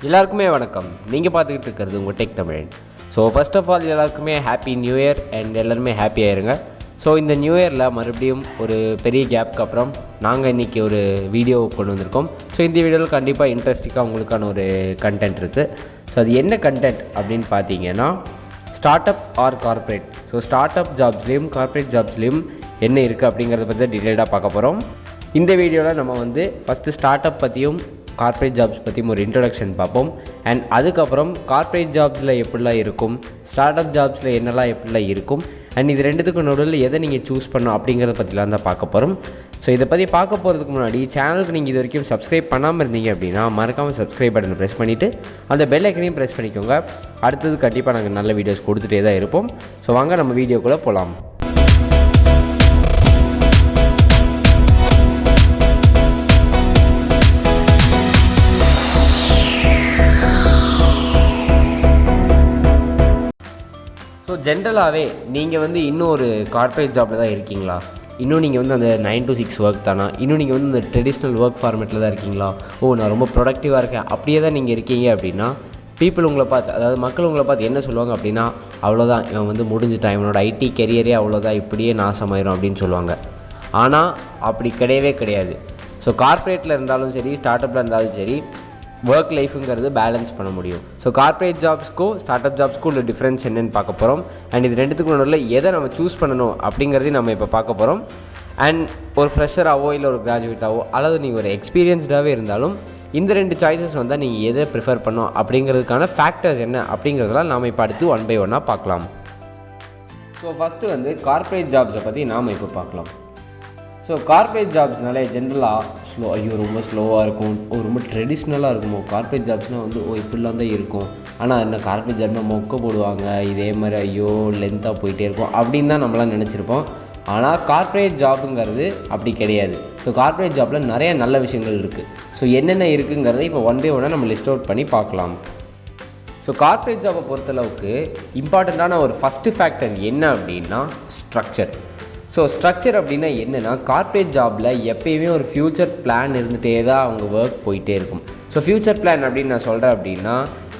எல்லாருக்குமே வணக்கம். நீங்கள் பார்த்துக்கிட்டு இருக்கிறது உங்கள் techtamizhan. So first of all எல்லாருக்குமே ஹாப்பி நியூ இயர் அண்ட் எல்லாருமே ஹாப்பியாக இருங்க. ஸோ இந்த நியூ இயரில் மறுபடியும் ஒரு பெரிய கேப்க்கு அப்புறம் நாங்கள் இன்றைக்கி ஒரு வீடியோ கொண்டு வந்திருக்கோம். ஸோ இந்த வீடியோவில் கண்டிப்பாக இன்ட்ரெஸ்டிங்காக உங்களுக்கான ஒரு கண்டென்ட் இருக்குது. ஸோ அது என்ன கண்டென்ட் அப்படின்னு பார்த்தீங்கன்னா, startup or corporate. So startup ஜாப்ஸ்லேயும் கார்ப்பரேட் ஜாப்ஸ்லேயும் என்ன இருக்குது அப்படிங்கிறத பற்றி டீட்டெயிலாக பார்க்க போகிறோம். இந்த வீடியோவில் நம்ம ஃபஸ்ட்டு ஸ்டார்ட் அப் பற்றியும் கார்ப்பரேட் ஜாப்ஸ் பற்றியும் ஒரு இன்ட்ரடக்ஷன் பார்ப்போம். அண்ட் அதுக்கப்புறம் கார்ப்பரேட் ஜாப்ஸில் எப்படிலாம் இருக்கும், ஸ்டார்ட் அப் ஜாப்ஸில் என்னெல்லாம் எப்படிலாம் இருக்கும், அண்ட் இது ரெண்டுத்துக்கும் நடுவில் எதை நீங்கள் சூஸ் பண்ணணும் அப்படிங்கிறத பற்றிலாம் தான் பார்க்க போகிறோம். ஸோ இதை பற்றி பார்க்க போகிறதுக்கு முன்னாடி சேனலுக்கு நீங்கள் இது வரைக்கும் சப்ஸ்கிரைப் பண்ணாமல் இருந்தீங்க அப்படின்னா மறக்காமல் சப்ஸ்கிரைப் பட்டனை ப்ரெஸ் பண்ணிவிட்டு அந்த பெல் ஐக்கனையும் ப்ரெஸ் பண்ணிக்கோங்க. அடுத்தது கண்டிப்பாக நாங்கள் நல்ல வீடியோஸ் கொடுத்துட்டே தான் இருப்போம். ஸோ வாங்க நம்ம வீடியோக்குள்ளே போகலாம். ஸோ ஜென்ரலாகவே நீங்கள் இன்னும் ஒரு கார்ப்பரேட் ஜாபில் தான் இருக்கீங்களா? இன்னும் நீங்கள் அந்த 9 to 6 ஒர்க் தானா? இன்னும் நீங்கள் இந்த ட்ரெடிஷ்னல் ஒர்க் ஃபார்மேட்டில் தான் இருக்கீங்களா? நான் ரொம்ப ப்ரொடக்டிவாக இருக்கேன் அப்படியே தான் நீங்கள் இருக்கீங்க அப்படின்னா, பீப்புள் உங்களை பார்த்து, அதாவது மக்கள் உங்களை பார்த்து என்ன சொல்லுவாங்க அப்படின்னா, அவ்வளோதான், இவன் முடிஞ்சிட்டான், இவனோட ஐடி கெரியரே அவ்வளோதான், இப்படியே நாசமாயிரும் அப்படின்னு சொல்லுவாங்க. ஆனால் அப்படி கிடையவே கிடையாது. ஸோ கார்ப்பரேட்டில் இருந்தாலும் சரி, ஸ்டார்ட் அப்பில் இருந்தாலும் சரி, ஒர்க் லைஃபுங்கிறது பேலன்ஸ் பண்ண முடியும். ஸோ கார்ப்பரேட் ஜாப்ஸ்க்கும் ஸ்டார்ட் அப் ஜாப்ஸ்க்கும் உள்ள டிஃப்ரென்ஸ் என்னென்னு பார்க்க போகிறோம். அண்ட் இது ரெண்டுத்துக்கும் நடுவில் எதை நம்ம சூஸ் பண்ணணும் அப்படிங்கிறதையும் நம்ம இப்போ பார்க்க போகிறோம். அண்ட் ஒரு ஃப்ரெஷராகவோ இல்லை ஒரு கிராஜுவேட்டாவோ அல்லது நீங்கள் ஒரு எக்ஸ்பீரியன்ஸ்டாகவே இருந்தாலும் இந்த ரெண்டு சாய்ஸஸ் வந்தால் நீங்கள் எதை ப்ரிஃபர் பண்ணோம் அப்படிங்கிறதுக்கான ஃபேக்டர்ஸ் என்ன அப்படிங்கிறதெல்லாம் நாம் இப்போ அடுத்து 1 by 1 பார்க்கலாம். ஸோ ஃபஸ்ட்டு கார்ப்பரேட் ஜாப்ஸை பற்றி நாம் இப்போ பார்க்கலாம். ஸோ கார்ப்பரேட் ஜாப்ஸ்னாலே ஜென்ரலாக ரொம்ப ஸ்லோவாக இருக்கும், ரொம்ப ட்ரெடிஷ்னலாக இருக்குமோ கார்ப்பரேட் ஜாப்ஸ்னால் இப்படிலாம் தான் இருக்கும். ஆனால் என்ன கார்ப்பரேட் ஜாப்னால் மொக்க போடுவாங்க, இதே மாதிரி லென்த்தாக போயிட்டே இருக்கும் அப்படின்னு தான் நம்மளாம் நினச்சிருப்போம். ஆனால் கார்ப்பரேட் ஜாப்புங்கிறது அப்படி கிடையாது. ஸோ கார்ப்பரேட் ஜாப்பில் நிறைய நல்ல விஷயங்கள் இருக்குது. ஸோ என்னென்ன இருக்குங்கிறத இப்போ 1 by 1 நம்ம லிஸ்ட் அவுட் பண்ணி பார்க்கலாம். ஸோ கார்ப்பரேட் ஜாப்பை பொறுத்தளவுக்கு இம்பார்ட்டண்ட்டான ஒரு ஃபஸ்ட்டு ஃபேக்டர் என்ன அப்படின்னா ஸ்ட்ரக்சர். ஸோ ஸ்ட்ரக்சர் அப்படின்னா என்னென்னா, கார்ப்பரேட் ஜாபில் எப்போயுமே ஒரு ஃப்யூச்சர் பிளான் இருந்துகிட்டே தான் அவங்க ஒர்க் போயிட்டே இருக்கும். ஸோ ஃப்யூச்சர் பிளான் அப்படின்னு நான் சொல்கிறேன் அப்படின்னா,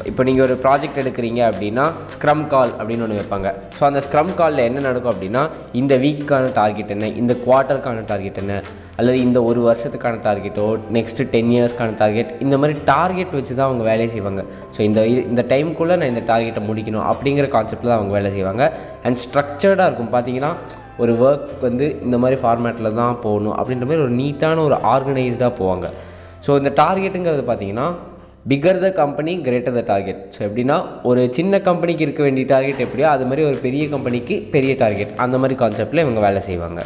இப்போ நீங்கள் ஒரு ப்ராஜெக்ட் எடுக்கிறீங்க அப்படின்னா ஸ்க்ரம் கால் அப்படின்னு ஒன்று வைப்பாங்க. ஸோ அந்த ஸ்க்ரம் காலில் என்ன நடக்கும் அப்படின்னா, இந்த வீக்கான டார்கெட் என்ன, இந்த குவார்ட்டருக்கான டார்கெட் என்ன, அல்லது இந்த ஒரு வருஷத்துக்கான டார்கெட்டோ நெக்ஸ்ட்டு 10 yearsக்கான டார்கெட், இந்த மாதிரி டார்கெட் வச்சு தான் அவங்க வேலையை செய்வாங்க. ஸோ இந்த டைமுக்குள்ளே நான் இந்த டார்கெட்டை முடிக்கணும் அப்படிங்கிற கான்செப்டில் தான் அவங்க வேலை செய்வாங்க. அண்ட் ஸ்ட்ரக்சர்டாக இருக்கும். பார்த்தீங்கன்னா ஒரு ஒர்க் இந்த மாதிரி ஃபார்மேட்டில் தான் போகணும் அப்படின்ற மாதிரி ஒரு நீட்டான ஒரு ஆர்கனைஸ்டாக போவாங்க. ஸோ இந்த டார்கெட்டுங்கிறது பார்த்தீங்கன்னா bigger the company greater the target. So எப்படின்னா, ஒரு சின்ன கம்பெனிக்கு இருக்க வேண்டிய டார்கெட் எப்படியோ அது மாதிரி ஒரு பெரிய கம்பெனிக்கு பெரிய டார்கெட், அந்த மாதிரி கான்செப்டில் இவங்க வேலை செய்வாங்க.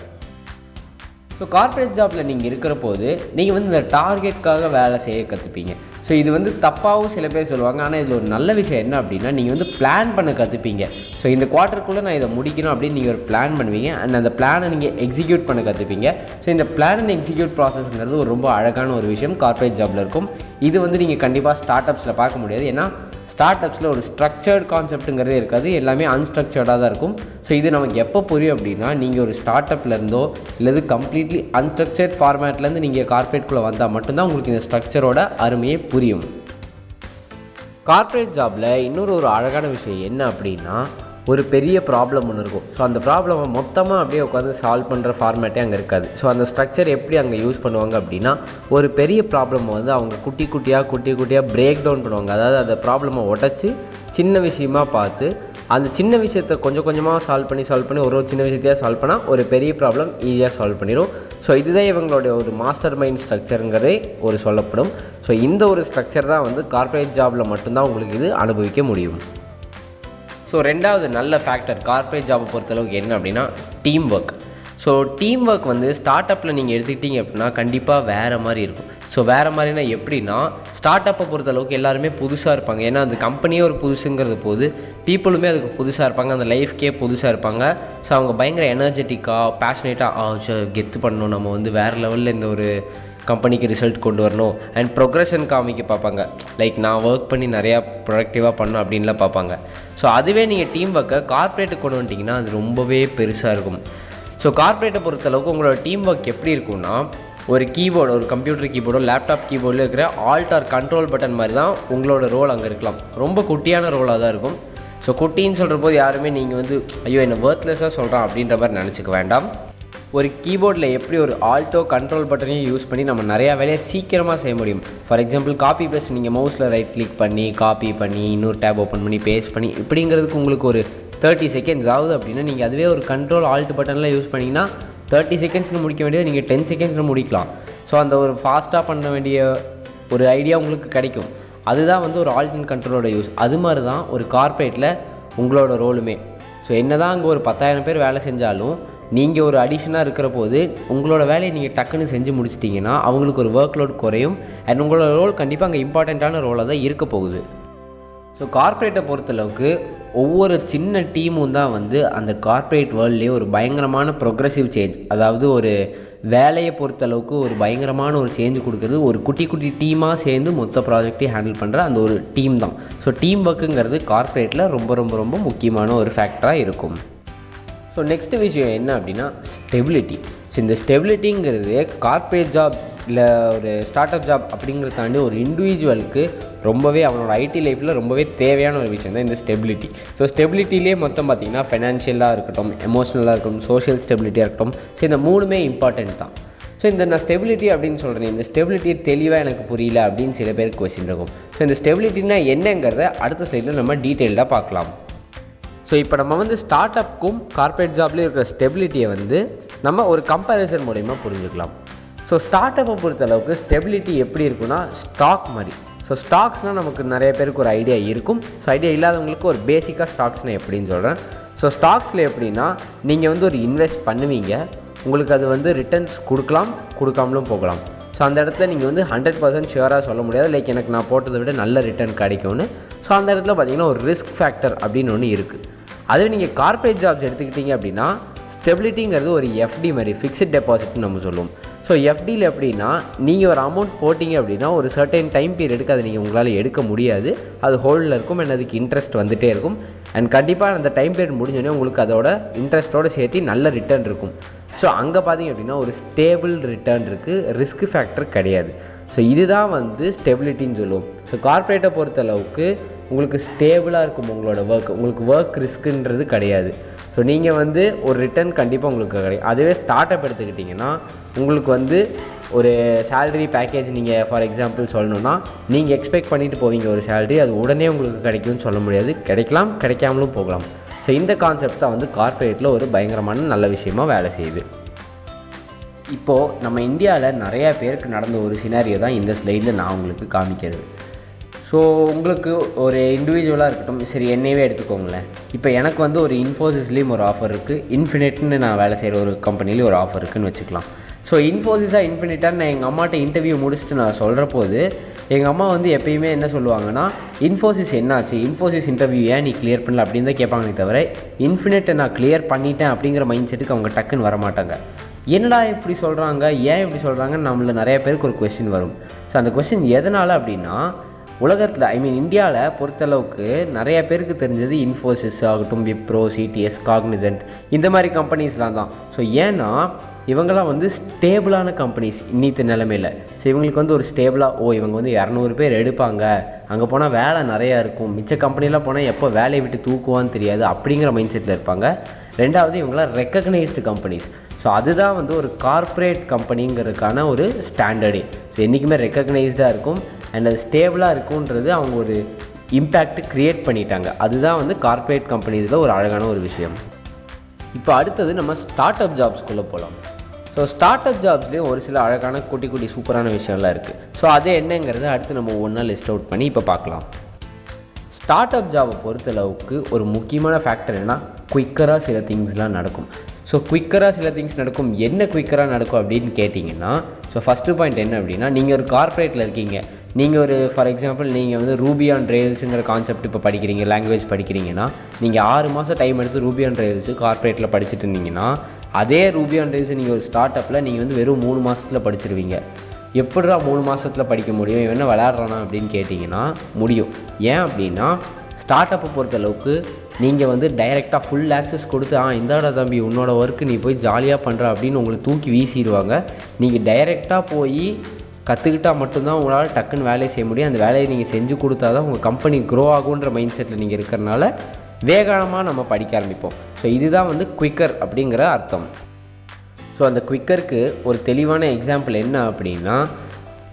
ஸோ கார்ப்பரேட் ஜாப்பில் நீங்கள் இருக்கிற போது நீங்கள் இந்த டார்கெட்டுக்காக வேலை செய்ய கற்றுப்பீங்க. ஸோ இது தப்பாகவும் சில பேர் சொல்லுவாங்க. ஆனால் இதில் ஒரு நல்ல விஷயம் என்ன அப்படின்னா, நீங்கள் பிளான் பண்ண கற்றுப்பீங்க. ஸோ இந்த குவார்ட்டருக்குள்ளே நான் இதை முடிக்கணும் அப்படின்னு நீங்கள் ஒரு பிளான் பண்ணுவீங்க. அண்ட் அந்த பிளானை நீங்கள் எக்ஸிக்யூட் பண்ண கற்றுப்பீங்க. ஸோ இந்த பிளான் அண்ட் எக்ஸிக்யூட் ப்ராசஸ்ங்கிறது ஒரு ரொம்ப அழகான ஒரு விஷயம் கார்ப்பரேட் ஜாப்பில் இருக்கும். இது நீங்கள் கண்டிப்பாக ஸ்டார்ட் அப்ஸில் பார்க்க முடியாது. ஏன்னா ஸ்டார்ட் அப்ஸில் ஒரு ஸ்ட்ரக்சர்ட் கான்செப்ட்டுங்கிறதே இருக்காது, எல்லாமே அன்ஸ்ட்ரக்சர்டாக தான் இருக்கும். ஸோ இது நமக்கு எப்போ புரியும் அப்படின்னா, நீங்கள் ஒரு ஸ்டார்ட் அப்லேருந்தோ இல்லது கம்ப்ளீட்லி அன்ஸ்ட்ரக்சர்ட் ஃபார்மேட்லேருந்து நீங்கள் கார்ப்பரேட்குள்ளே வந்தால் மட்டும்தான் உங்களுக்கு இந்த ஸ்ட்ரக்சரோட அருமையே புரியும். கார்ப்பரேட் ஜாபில் இன்னொரு அழகான விஷயம் என்ன அப்படின்னா, ஒரு பெரிய ப்ராப்ளம் ஒன்று இருக்கும். ஸோ அந்த ப்ராப்ளமை மொத்தமாக அப்படியே உட்காந்து சால்வ் பண்ணுற ஃபார்மேட்டே அங்கே இருக்காது. ஸோ அந்த ஸ்ட்ரக்சர் எப்படி அங்கே யூஸ் பண்ணுவாங்க அப்படின்னா, ஒரு பெரிய ப்ராப்ளமை அவங்க குட்டி குட்டியாக பிரேக் டவுன் பண்ணுவாங்க. அதாவது அந்த ப்ராப்ளமை உடச்சி சின்ன விஷயமாக பார்த்து அந்த சின்ன விஷயத்தை கொஞ்சம் கொஞ்சமாக சால்வ் பண்ணி ஒரு சின்ன விஷயத்தையாக சால்வ் பண்ணால் ஒரு பெரிய ப்ராப்ளம் ஈஸியாக சால்வ் பண்ணிடும். ஸோ இதுதான் இவங்களுடைய ஒரு மாஸ்டர் மைண்ட் ஸ்ட்ரக்சருங்கிறதே சொல்லப்படும். ஸோ இந்த ஒரு ஸ்ட்ரக்சர் தான் கார்ப்பரேட் ஜாபில் மட்டும்தான் உங்களுக்கு இது அனுபவிக்க முடியும். ஸோ ரெண்டாவது நல்ல ஃபேக்டர் கார்ப்பரேட் ஜாபை பொறுத்தளவுக்கு என்ன அப்படின்னா team work. So team work start அப்பில் நீங்கள் எடுத்துக்கிட்டீங்க அப்படின்னா கண்டிப்பாக வேறு மாதிரி இருக்கும். ஸோ வேறு மாதிரினா எப்படின்னா, ஸ்டார்ட் அப்பை பொறுத்தளவுக்கு எல்லாருமே புதுசாக இருப்பாங்க. ஏன்னா அந்த கம்பெனியே ஒரு புதுசுங்கிறது போது பீப்புளுமே அதுக்கு புதுசாக இருப்பாங்க, அந்த லைஃப்கே புதுசாக இருப்பாங்க. ஸோ அவங்க பயங்கர எனர்ஜெட்டிக்காக பேஷனேட்டாக கெத்து பண்ணணும், நம்ம வேறு லெவலில் இந்த ஒரு கம்பெனிக்கு ரிசல்ட் கொண்டு வரணும் அண்ட் ப்ரொக்ரெஷன் காமிக்க பார்ப்பாங்க. லைக் நான் ஒர்க் பண்ணி நிறையா ப்ரொடக்டிவாக பண்ணணும் அப்படின்லாம் பார்ப்பாங்க. ஸோ அதுவே நீங்கள் டீம் ஒர்க்கை கார்ப்பரேட்டுக்கு கொண்டு வந்துட்டிங்கன்னா அது ரொம்பவே பெருசாக இருக்கும். ஸோ கார்ப்பரேட்டை பொறுத்தளவுக்கு உங்களோட டீம் ஒர்க் எப்படி இருக்கும்னா, ஒரு கீபோர்டு, ஒரு கம்ப்யூட்டர் கீபோர்டோ லேப்டாப் கீபோர்டில் இருக்கிற ஆல்ட் ஆர் கண்ட்ரோல் பட்டன் மாதிரி தான் உங்களோட ரோல் அங்கே இருக்கலாம். ரொம்ப குட்டியான ரோலாக தான் இருக்கும். ஸோ குட்டின்னு சொல்கிற போது யாருமே நீங்கள் வந்து ஐயோ என்ன ஒர்த்லெஸ்ஸாக சொல்கிறான் அப்படின்ற மாதிரி நினச்சிக்க வேண்டாம். ஒரு கீபோர்டில் எப்படி ஒரு ஆல்ட்டோ கண்ட்ரோல் பட்டனையும் யூஸ் பண்ணி நம்ம நிறையா வேலையை சீக்கிரமாக செய்ய முடியும். ஃபார் எக்ஸாம்பிள் காப்பி பேஸ்ட், நீங்கள் மவுஸில் ரைட் கிளிக் பண்ணி காப்பி பண்ணி இன்னொரு டேப் ஓப்பன் பண்ணி பேஸ்ட் பண்ணி இப்படிங்கிறதுக்கு உங்களுக்கு ஒரு 30 செகண்ட்ஸ் ஆகுது அப்படின்னா நீங்கள் அதுவே ஒரு கண்ட்ரோல் ஆல்ட் பட்டனில் யூஸ் பண்ணிங்கன்னா 30 செகண்ட்ஸில் முடிக்க வேண்டியது நீங்கள் 10 செகண்ட்ஸில் முடிக்கலாம். ஸோ அந்த ஒரு ஃபாஸ்ட்டாக பண்ண வேண்டிய ஒரு ஐடியா உங்களுக்கு கிடைக்கும். அதுதான் வந்து ஒரு ஆல்ட் அண்ட் கண்ட்ரோலோட யூஸ். அது மாதிரி தான் ஒரு கார்ப்பரேட்டில் உங்களோட ரோலுமே. ஸோ என்ன தான் அங்கே ஒரு 10,000 பேர் வேலை செஞ்சாலும் நீங்கள் ஒரு அடிஷனாக இருக்கிற போது உங்களோட வேலையை நீங்கள் டக்குன்னு செஞ்சு முடிச்சிட்டிங்கன்னா அவங்களுக்கு ஒரு ஒர்க் லோட் குறையும். அண்ட் உங்களோட ரோல் கண்டிப்பாக அங்கே இம்பார்ட்டண்ட்டான ரோலாக தான் இருக்க போகுது. ஸோ கார்ப்பரேட்டை பொறுத்தளவுக்கு ஒவ்வொரு சின்ன டீமும் தான் வந்து அந்த கார்ப்பரேட் வேர்ல்ட்லேயே ஒரு பயங்கரமான ப்ரொக்ரெசிவ் சேஞ்ச், அதாவது ஒரு வேலையை பொறுத்தளவுக்கு ஒரு பயங்கரமான ஒரு சேஞ்ச் கொடுக்குறது ஒரு குட்டி குட்டி டீமாக சேர்ந்து மொத்த ப்ராஜெக்டையும் ஹேண்டில் பண்ணுற அந்த ஒரு டீம் தான். ஸோ டீம் ஒர்க்குங்கிறது கார்ப்பரேட்டில் ரொம்ப ரொம்ப ரொம்ப முக்கியமான ஒரு ஃபேக்டராக இருக்கும். ஸோ நெக்ஸ்ட் விஷயம் என்ன அப்படின்னா ஸ்டெபிலிட்டி. ஸோ இந்த ஸ்டெபிலிட்டிங்கிறது கார்ப்பரேட் ஜாப் இல்லை ஒரு ஸ்டார்ட் அப் ஜாப் அப்படிங்கிறத தாண்டி ஒரு இண்டிவிஜுவலுக்கு ரொம்பவே அவனோட ஐடி லைஃப்பில் ரொம்பவே தேவையான ஒரு விஷயம் தான் இந்த ஸ்டெபிலிட்டி. ஸோ ஸ்டெபிலிட்டிலே மொத்தம் பார்த்திங்கன்னா ஃபைனான்ஷியலாக இருக்கட்டும், எமோஷ்னலாக இருக்கட்டும், சோஷியல் ஸ்டெபிலிட்டியாக இருக்கட்டும். ஸோ இந்த மூணுமே இம்பார்ட்டன்ட் தான். ஸோ இந்த நான் ஸ்டெபிலிட்டி அப்படின்னு சொல்கிறேன், இந்த ஸ்டெபிலிட்டி தெளிவாக எனக்கு புரியல அப்படின்னு சில பேருக்கு கொஸ்டின் இருக்கும். ஸோ இந்த ஸ்டெபிலிட்டினா என்னங்கிறத அடுத்த ஸ்லைடில் நம்ம டீட்டெயில்டாக பார்க்கலாம். ஸோ இப்போ நம்ம வந்து ஸ்டார்ட் அப்புக்கும் கார்ப்பரேட் ஜாப்லேயும் இருக்கிற ஸ்டெபிலிட்டியை வந்து நம்ம ஒரு கம்பேரிசன் மூலிமா புரிஞ்சுக்கலாம். ஸோ ஸ்டார்ட் அப்பை பொறுத்தளவுக்கு ஸ்டெபிலிட்டி எப்படி இருக்குன்னா ஸ்டாக் மாதிரி. ஸோ ஸ்டாக்ஸ்னால் நமக்கு நிறைய பேருக்கு ஒரு ஐடியா இருக்கும். ஸோ ஐடியா இல்லாதவங்களுக்கு ஒரு பேசிக்காக ஸ்டாக்ஸ்னால் எப்படின்னு சொல்கிறேன். ஸோ ஸ்டாக்ஸில் எப்படின்னா நீங்கள் வந்து ஒரு இன்வெஸ்ட் பண்ணுவீங்க, உங்களுக்கு அது வந்து ரிட்டர்ன்ஸ் கொடுக்கலாம், கொடுக்காமலும் போகலாம். ஸோ அந்த இடத்துல நீங்கள் வந்து 100% ஷியராக சொல்ல முடியாது, லைக் எனக்கு நான் போட்டதை விட நல்ல ரிட்டர்ன் கிடைக்கும்னு. ஸோ அந்த இடத்துல பார்த்திங்கன்னா ஒரு ரிஸ்க் ஃபேக்டர் அப்படின்னு ஒன்று இருக்குது. அதுவே நீங்கள் கார்ப்பரேட் ஜாப்ஸ் எடுத்துக்கிட்டிங்க அப்படின்னா ஸ்டெபிலிட்டிங்கிறது ஒரு எஃப்டி மாதிரி, ஃபிக்ஸ்ட் டெபாசிட்னு நம்ம சொல்லுவோம். ஸோ எஃப்டியில் எப்படின்னா நீங்கள் ஒரு அமௌண்ட் போட்டிங்க அப்படின்னா ஒரு சர்டைன் டைம் பீரியடுக்கு அதை நீங்கள் உங்களால் எடுக்க முடியாது, அது ஹோல்டில் இருக்கும் அண்ட் அதுக்கு இன்ட்ரெஸ்ட் வந்துகிட்டே இருக்கும். அண்ட் கண்டிப்பாக அந்த டைம் பீரியட் முடிஞ்சோடனே உங்களுக்கு அதோட இன்ட்ரெஸ்ட்டோடு சேர்த்து நல்ல ரிட்டர்ன் இருக்கும். ஸோ அங்கே பார்த்திங்க அப்படின்னா ஒரு ஸ்டேபிள் ரிட்டர்ன் இருக்குது, ரிஸ்க் ஃபேக்டர் கிடையாது. ஸோ இதுதான் வந்து ஸ்டெபிலிட்டின்னு சொல்லுவோம். ஸோ கார்ப்பரேட்டை பொறுத்தளவுக்கு உங்களுக்கு ஸ்டேபிளாக இருக்கும் உங்களோட ஒர்க், உங்களுக்கு ஒர்க் ரிஸ்க்குன்றது கிடையாது. ஸோ நீங்கள் வந்து ஒரு ரிட்டர்ன் கண்டிப்பாக உங்களுக்கு கிடைக்கும். அதுவே ஸ்டார்ட் அப் எடுத்துக்கிட்டிங்கன்னா உங்களுக்கு வந்து ஒரு சேலரி பேக்கேஜ் நீங்கள் ஃபார் எக்ஸாம்பிள் சொல்லணுன்னா நீங்கள் எக்ஸ்பெக்ட் பண்ணிட்டு போவீங்க ஒரு சேலரி, அது உடனே உங்களுக்கு கிடைக்கும்னு சொல்ல முடியாது, கிடைக்கலாம் கிடைக்காமலும் போகலாம். ஸோ இந்த கான்செப்ட் தான் வந்து கார்ப்பரேட்டில் ஒரு பயங்கரமான நல்ல விஷயமாக வேலை செய்யுது. இப்போது நம்ம இந்தியாவில் நிறையா பேருக்கு நடந்த ஒரு சினாரியோ தான் இந்த ஸ்லைடில் நான் உங்களுக்கு காமிக்கிறது. ஸோ உங்களுக்கு ஒரு இண்டிவிஜுவலாக இருக்கட்டும், சரி என்னையவே எடுத்துக்கோங்களேன். இப்போ எனக்கு வந்து ஒரு இன்ஃபோசிஸ்லேயும் ஒரு ஆஃபர் இருக்குது, இன்ஃபினிட்னு நான் வேலை செய்கிற ஒரு கம்பெனிலேயும் ஒரு ஆஃபர் இருக்குதுன்னு வச்சுக்கலாம். ஸோ இன்ஃபோசிஸாக இன்ஃபினிட்டாக நான் எங்கள் அம்மாட்ட இன்டர்வியூ முடிச்சுட்டு நான் சொல்கிற போது எங்கள் அம்மா வந்து எப்பயுமே என்ன சொல்லுவாங்கன்னா, இன்ஃபோசிஸ் என்னாச்சு, இன்ஃபோசிஸ் இன்டர்வியூ ஏன் நீ கிளியர் பண்ணல அப்படின்னு தான் கேட்பாங்களே தவிர இன்ஃபினிட்டை நான் கிளியர் பண்ணிட்டேன் அப்படிங்கிற மைண்ட் செட்டுக்கு அவங்க டக்குன்னு வரமாட்டாங்க. என்னடா இப்படி சொல்கிறாங்க, ஏன் இப்படி சொல்கிறாங்கன்னு நம்மள நிறைய பேருக்கு ஒரு கொஸ்டின் வரும். ஸோ அந்த கொஸ்டின் எதனால் அப்படின்னா, உலகத்தில் இந்தியாவில் பொறுத்தளவுக்கு நிறைய பேருக்கு தெரிஞ்சது இன்ஃபோசிஸ் ஆகட்டும், விப்ரோ, சிடிஎஸ், காக்னிசன்ட் இந்த மாதிரி கம்பெனிஸ்லாம் தான். ஸோ ஏன்னா இவங்களாம் வந்து ஸ்டேபிளான கம்பெனிஸ் இன்னித்த நிலைமையில். ஸோ இவங்களுக்கு வந்து ஒரு ஸ்டேபிளாக இவங்க வந்து 200 பேர் எடுப்பாங்க, அங்கே போனால் வேலை நிறையா இருக்கும், மிச்ச கம்பெனிலாம் போனால் எப்போ வேலையை விட்டு தூக்குவான்னு தெரியாது அப்படிங்கிற மைண்ட் செட்டில் இருப்பாங்க. ரெண்டாவது இவங்களாம் ரெக்கக்னைஸ்டு கம்பெனிஸ். ஸோ அதுதான் வந்து ஒரு கார்ப்பரேட் கம்பெனிங்கிறதுக்கான ஒரு ஸ்டாண்டர்டே. ஸோ என்றைக்குமே ரெக்கக்னைஸ்டாக இருக்கும் அண்ட் அது ஸ்டேபிளாக இருக்குன்றது அவங்க ஒரு இம்பேக்ட் க்ரியேட் பண்ணிட்டாங்க. அதுதான் வந்து கார்ப்பரேட் கம்பெனிஸில் ஒரு அழகான ஒரு விஷயம். இப்போ அடுத்தது நம்ம ஸ்டார்ட் அப் ஜாப்ஸ்குள்ளே போகலாம். ஸோ ஸ்டார்ட் அப் ஜாப்ஸ்லேயும் ஒரு சில அழகான குட்டி குட்டி சூப்பரான விஷயம்லாம் இருக்குது. ஸோ அது என்னங்கிறத அடுத்து நம்ம ஒன்றா லிஸ்ட் அவுட் பண்ணி இப்போ பார்க்கலாம். ஸ்டார்ட் அப் ஜாபை பொறுத்தளவுக்கு ஒரு முக்கியமான ஃபேக்டர் என்னென்னா குயிக்கராக சில திங்ஸ்லாம் நடக்கும். ஸோ குயிக்கராக சில திங்ஸ் நடக்கும். என்ன குயிக்கராக நடக்கும் அப்படின்னு கேட்டிங்கன்னா, ஸோ ஃபஸ்ட்டு பாயிண்ட் என்ன அப்படின்னா, நீங்கள் ஒரு கார்ப்பரேட்டில் இருக்கீங்க, நீங்கள் ஒரு ஃபார் எக்ஸாம்பிள் நீங்கள் வந்து ரூபி ஆன் ரெயில்ஸுங்கிற கான்செப்ட் இப்போ படிக்கிறீங்க, லாங்குவேஜ் படிக்கிறீங்கன்னா நீங்கள் 6 மாதம் டைம் எடுத்து ரூபி ஆன் ரெயில்ஸு கார்ப்பரேட்டில் படிச்சுட்டு இருந்தீங்கன்னா, அதே ரூபி ஆன் ரெயில்ஸு நீங்கள் ஒரு ஸ்டார்ட் அப்பில் நீங்கள் வந்து வெறும் 3 மாதத்தில் படிச்சிருவீங்க. எப்படிடா 3 மாதத்தில் படிக்க முடியும், இவன் என்ன விளையாடுறானா அப்படின்னு கேட்டிங்கன்னா முடியும். ஏன் அப்படின்னா ஸ்டார்ட் அப்பை பொறுத்தளவுக்கு நீங்கள் வந்து டைரெக்டாக ஃபுல் ஆக்சஸ் கொடுத்து இந்தாடா தம்பி உன்னோட ஒர்க்கு நீ போய் ஜாலியாக பண்ணுற அப்படின்னு உங்களை தூக்கி வீசிடுவாங்க. நீங்கள் டைரெக்டாக போய் கற்றுக்கிட்டால் மட்டும்தான் உங்களால் டக்குன்னு வேலையை செய்ய முடியும். அந்த வேலையை நீங்கள் செஞ்சு கொடுத்தா தான் உங்கள் கம்பெனி க்ரோ ஆகுன்ற மைண்ட் செட்டில் நீங்கள் இருக்கிறனால வேகமாக நம்ம படிக்க ஆரம்பிப்போம். ஸோ இதுதான் வந்து குயிக்கர் அப்படிங்கிற அர்த்தம். ஸோ அந்த குயிக்கருக்கு ஒரு தெளிவான எக்ஸாம்பிள் என்ன அப்படின்னா,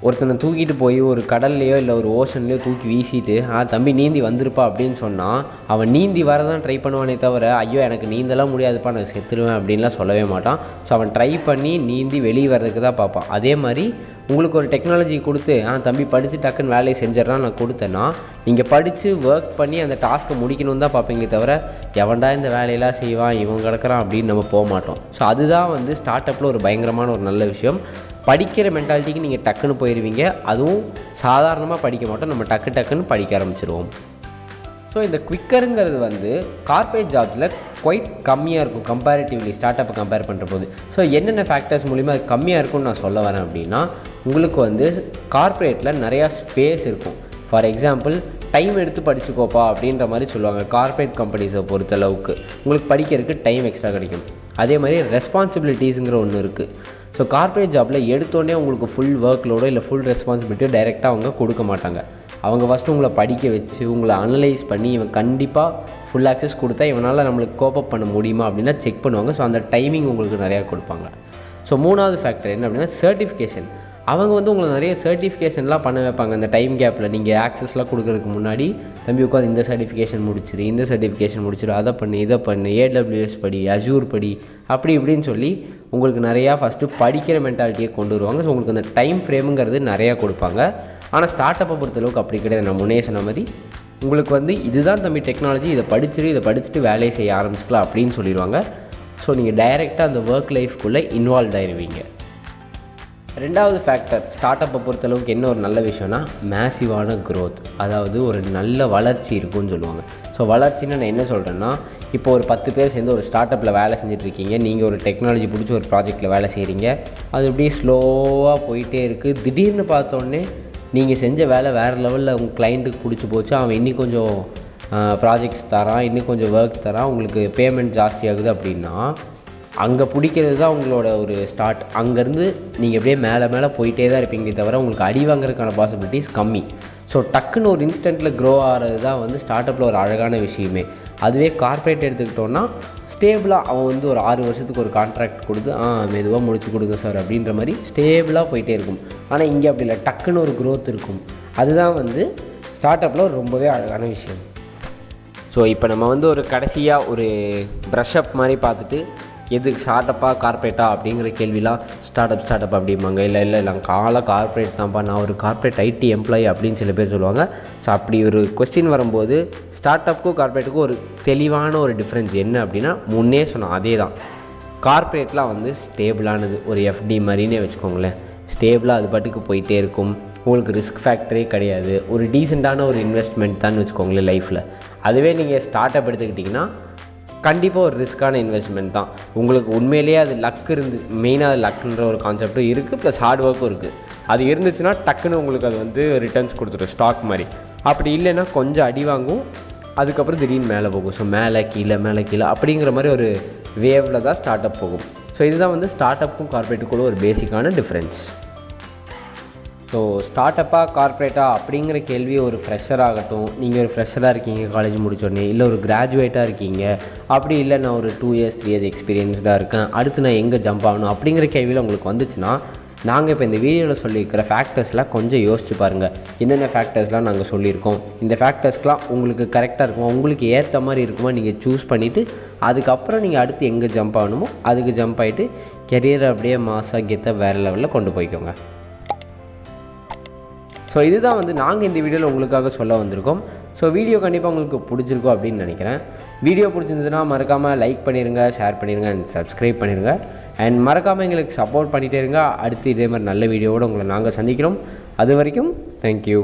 ஒருத்தனை தூக்கிட்டு போய் ஒரு கடல்லையோ இல்லை ஒரு ஓஷன்லையோ தூக்கி வீசிட்டு தம்பி நீந்தி வந்திருப்பா அப்படின்னு சொன்னால் அவன் நீந்தி வரதான் ட்ரை பண்ணுவானே தவிர ஐயோ எனக்கு நீந்தலாம் முடியாதுப்பா நான் செத்துருவேன் அப்படின்லாம் சொல்லவே மாட்டான். ஸோ அவன் ட்ரை பண்ணி நீந்தி வெளியே வர்றதுக்கு தான் பார்ப்பான். அதே மாதிரி உங்களுக்கு ஒரு டெக்னாலஜி கொடுத்து தம்பி படித்து டக்குன்னு வேலையை செஞ்சிடறான் நான் கொடுத்தேன்னா நீங்கள் படித்து ஒர்க் பண்ணி அந்த டாஸ்க்கை முடிக்கணும்னு தான் பார்ப்பீங்களே தவிர எவன்டா இந்த வேலையெல்லாம் செய்வான் இவன் கிடக்கிறான் அப்படின்னு நம்ம போக மாட்டோம். ஸோ அதுதான் வந்து ஸ்டார்ட் அப்பில் ஒரு பயங்கரமான ஒரு நல்ல விஷயம். படிக்கிற மென்டாலிட்டிக்கு நீங்கள் டக்குன்னு போயிடுவீங்க. அதுவும் சாதாரணமாக படிக்க மாட்டோம், நம்ம டக்குன்னு படிக்க ஆரம்பிச்சிருவோம். ஸோ இந்த குவிக்கருங்கிறது வந்து கார்ப்பரேட் ஜாப்ஸில் குவைட் கம்மியாக இருக்கும் கம்பேரிட்டிவ்லி ஸ்டார்ட் அப்பை கம்பேர் பண்ணுற போது. ஸோ என்னென்ன ஃபேக்டர்ஸ் மூலிமா அது கம்மியாக இருக்கும்னு நான் சொல்ல வரேன் அப்படின்னா, உங்களுக்கு வந்து கார்ப்பரேட்டில் நிறையா ஸ்பேஸ் இருக்கும். ஃபார் எக்ஸாம்பிள் டைம் எடுத்து படிச்சுக்கோப்பா அப்படின்ற மாதிரி சொல்லுவாங்க. கார்ப்பரேட் கம்பெனிஸை பொறுத்தளவுக்கு உங்களுக்கு படிக்கிறதுக்கு டைம் எக்ஸ்ட்ரா கிடைக்கும். அதே மாதிரி ரெஸ்பான்சிபிலிட்டிஸுங்கிற ஒன்று இருக்குது. ஸோ கார்ப்பரேட் ஜாப்பில் எடுத்தோடனே உங்களுக்கு ஃபுல் ஒர்க் லோடோ இல்லை ஃபுல் ரெஸ்பான்சிபிலிட்டியோ டைரெக்டாக அவங்க கொடுக்க மாட்டாங்க. அவங்க ஃபஸ்ட்டு உங்களை படிக்க வச்சு உங்களை அனலைஸ் பண்ணி இவன் கண்டிப்பாக ஃபுல் ஆக்சஸ் கொடுத்தா இவனால் நம்மளுக்கு கோப்பப் பண்ண முடியுமா அப்படின்னா செக் பண்ணுவாங்க. ஸோ அந்த டைமிங் உங்களுக்கு நிறையா கொடுப்பாங்க. ஸோ மூணாவது ஃபேக்டர் என்ன அப்படின்னா சர்டிஃபிகேஷன். அவங்க வந்து உங்களை நிறைய சர்டிஃபிகேஷன்லாம் பண்ண வைப்பாங்க. அந்த டைம் கேப்பில் நீங்கள் ஆக்சஸ்லாம் கொடுக்கறதுக்கு முன்னாடி தம்பி உட்காந்து இந்த சர்டிஃபிகேஷன் முடிச்சிரு, இந்த சர்டிஃபிகேஷன் முடிச்சிரு, அதை பண்ணு இதை பண்ணு, AWS படி, அஜூர் படி, அப்படி இப்படின்னு சொல்லி உங்களுக்கு நிறையா ஃபஸ்ட்டு படிக்கிற மென்டாலிட்டியை கொண்டு வருவாங்க. ஸோ உங்களுக்கு அந்த டைம் ஃப்ரேமுங்கிறது நிறையா கொடுப்பாங்க. ஆனால் ஸ்டார்ட் அப்பை பொறுத்தளவுக்கு அப்படி கிடையாது. நான் முன்னே சொன்ன மாதிரி உங்களுக்கு வந்து இதுதான் தம்பி டெக்னாலஜி, இதை படிச்சுட்டு வேலையை செய்ய ஆரம்பிச்சிக்கலாம் அப்படின்னு சொல்லிடுவாங்க. ஸோ நீங்கள் டைரெக்டாக அந்த ஒர்க் லைஃப்குள்ளே இன்வால்வ் ஆயிடுவீங்க. ரெண்டாவது ஃபேக்டர் ஸ்டார்ட் அப்பை பொறுத்தளவுக்கு என்ன ஒரு நல்ல விஷயம்னா மேசிவான க்ரோத், அதாவது ஒரு நல்ல வளர்ச்சி இருக்கும்னு சொல்லுவாங்க. ஸோ வளர்ச்சின்னு நான் என்ன சொல்கிறேன்னா, இப்போ ஒரு 10 பேர் சேர்ந்து ஒரு ஸ்டார்ட் அப்பில் வேலை செஞ்சுட்ருக்கீங்க. நீங்கள் ஒரு டெக்னாலஜி பிடிச்சி ஒரு ப்ராஜெக்ட்டில் வேலை செய்கிறீங்க. அது அப்படியே ஸ்லோவாக போயிட்டே இருக்குது. திடீர்னு பார்த்தோன்னே நீங்கள் செஞ்ச வேலை வேறு லெவலில் உங்கள் கிளைண்ட்டுக்கு பிடிச்சி போச்சு. அவன் இன்னும் கொஞ்சம் ப்ராஜெக்ட்ஸ் தரான், இன்னும் கொஞ்சம் ஒர்க் தரான், உங்களுக்கு பேமெண்ட் ஜாஸ்தி ஆகுது அப்படின்னா அங்கே பிடிக்கிறது தான் உங்களோட ஒரு ஸ்டார்ட். அங்கேருந்து நீங்கள் அப்படியே மேலே போயிட்டே தான் இருப்பீங்களே தவிர உங்களுக்கு அடி வாங்குறதுக்கான பாசிபிலிட்டிஸ் கம்மி. ஸோ டக்குன்னு ஒரு இன்ஸ்டன்ட்டில் க்ரோ ஆகிறது தான் வந்து ஸ்டார்ட் அப்பில் ஒரு அழகான விஷயமே. அதுவே கார்ப்பரேட் எடுத்துக்கிட்டோன்னா ஸ்டேபிளாக அவன் வந்து ஒரு 6 வருஷத்துக்கு ஒரு கான்ட்ராக்ட் கொடுத்து மெதுவாக முடிச்சு கொடுங்க சார் அப்படின்ற மாதிரி ஸ்டேபிளாக போயிட்டே இருக்கும். ஆனால் இங்கே அப்படி இல்லை, டக்குன்னு ஒரு க்ரோத் இருக்கும். அதுதான் வந்து ஸ்டார்ட் அப்பில் ரொம்பவே அழகான விஷயம். ஸோ இப்போ நம்ம வந்து ஒரு கடைசியாக ஒரு ப்ரஷ் அப் மாதிரி பார்த்துட்டு எதுக்கு ஸ்டார்ட் அப்பா கார்ப்பரேட்டா அப்படிங்கிற கேள்விலாம் ஸ்டார்ட் அப் அப்படிம்பாங்க. இல்லை நான் கார்ப்பரேட் தான்ப்பா, நான் ஒரு கார்ப்பரேட் IT எம்ப்ளாயி அப்படின்னு சில பேர் சொல்லுவாங்க. ஸோ அப்படி ஒரு கொஸ்டின் வரும்போது ஸ்டார்ட் அப்புக்கும் கார்ப்பரேட்டுக்கும் ஒரு தெளிவான ஒரு டிஃப்ரென்ஸ் என்ன அப்படின்னா, முன்னே சொன்னோம் அதே தான். கார்ப்பரேட்லாம் வந்து ஸ்டேபிளானது, ஒரு FD மாதிரினே வச்சுக்கோங்களேன். ஸ்டேபிளாக அது பாட்டுக்கு போயிட்டே இருக்கும். உங்களுக்கு ரிஸ்க் ஃபேக்டரே கிடையாது. ஒரு டீசெண்டான ஒரு இன்வெஸ்ட்மெண்ட் தான் வச்சுக்கோங்களேன் லைஃப்பில். அதுவே நீங்கள் ஸ்டார்ட் அப் எடுத்துக்கிட்டிங்கன்னா கண்டிப்பாக ஒரு ரிஸ்க்கான இன்வெஸ்ட்மெண்ட் தான். உங்களுக்கு உண்மையிலேயே அது லக் இருந்து, மெயினாக அது லக்குன்ற ஒரு கான்செப்ட்டும் இருக்குது, ப்ளஸ் ஹார்ட் ஒர்க்கும் இருக்குது. அது இருந்துச்சுன்னா டக்குன்னு உங்களுக்கு அது வந்து ரிட்டர்ன்ஸ் கொடுத்துரும் ஸ்டாக் மாதிரி. அப்படி இல்லைன்னா கொஞ்சம் அடி வாங்கும், அதுக்கப்புறம் திடீர்னு மேலே போகும். ஸோ மேலே கீழே அப்படிங்கிற மாதிரி ஒரு வேவில் தான் ஸ்டார்ட் அப் போகும். ஸோ இதுதான் வந்து ஸ்டார்ட் அப்புக்கும் கார்ப்பரேட்டுக்குள்ள ஒரு பேசிக்கான டிஃப்ரென்ஸ். ஸோ ஸ்டார்ட் அப்பா கார்ப்பரேட்டா அப்படிங்கிற கேள்வி ஒரு ஃப்ரெஷர் ஆகட்டும், நீங்கள் ஒரு ஃப்ரெஷராக இருக்கீங்க காலேஜ் முடிச்சோடனே, இல்லை ஒரு கிராஜுவேட்டாக இருக்கீங்க, அப்படி இல்லை நான் ஒரு 2 years 3 years எக்ஸ்பீரியன்ஸ்டாக இருக்கேன், அடுத்து நான் எங்கே ஜம்ப் ஆகணும் அப்படிங்கிற கேள்வியில் உங்களுக்கு வந்துச்சுன்னா, நாங்கள் இப்போ இந்த வீடியோவில் சொல்லியிருக்கிற ஃபேக்டர்ஸ்லாம் கொஞ்சம் யோசிச்சு பாருங்கள். என்னென்ன ஃபேக்டர்ஸ்லாம் நாங்கள் சொல்லியிருக்கோம், இந்த ஃபேக்டர்ஸ்க்கெலாம் உங்களுக்கு கரெக்டாக இருக்குமா, உங்களுக்கு ஏற்ற மாதிரி இருக்குமா, நீங்கள் சூஸ் பண்ணிவிட்டு அதுக்கப்புறம் நீங்கள் அடுத்து எங்கே ஜம்ப் ஆகணுமோ அதுக்கு ஜம்ப் ஆகிட்டு கெரியரை அப்படியே மாசாக கெத்தாக வேறு லெவலில் கொண்டு போய்க்கோங்க. ஸோ இதுதான் வந்து நாங்கள் இந்த வீடியோவில் உங்களுக்காக சொல்ல வந்திருக்கோம். ஸோ வீடியோ கண்டிப்பாக உங்களுக்கு பிடிச்சிருக்கோம் அப்படின்னு நினைக்கிறேன். வீடியோ பிடிச்சிருந்துச்சுன்னா மறக்காமல் லைக் பண்ணிடுங்க, ஷேர் பண்ணிடுங்க அண்ட் சப்ஸ்கிரைப் பண்ணிடுங்க. அண்ட் மறக்காமல் எங்களுக்கு சப்போர்ட் பண்ணிகிட்டே இருங்க. அடுத்து இதே மாதிரி நல்ல வீடியோவோடு உங்களை நாங்கள் சந்திக்கிறோம். அது வரைக்கும் தேங்க்யூ.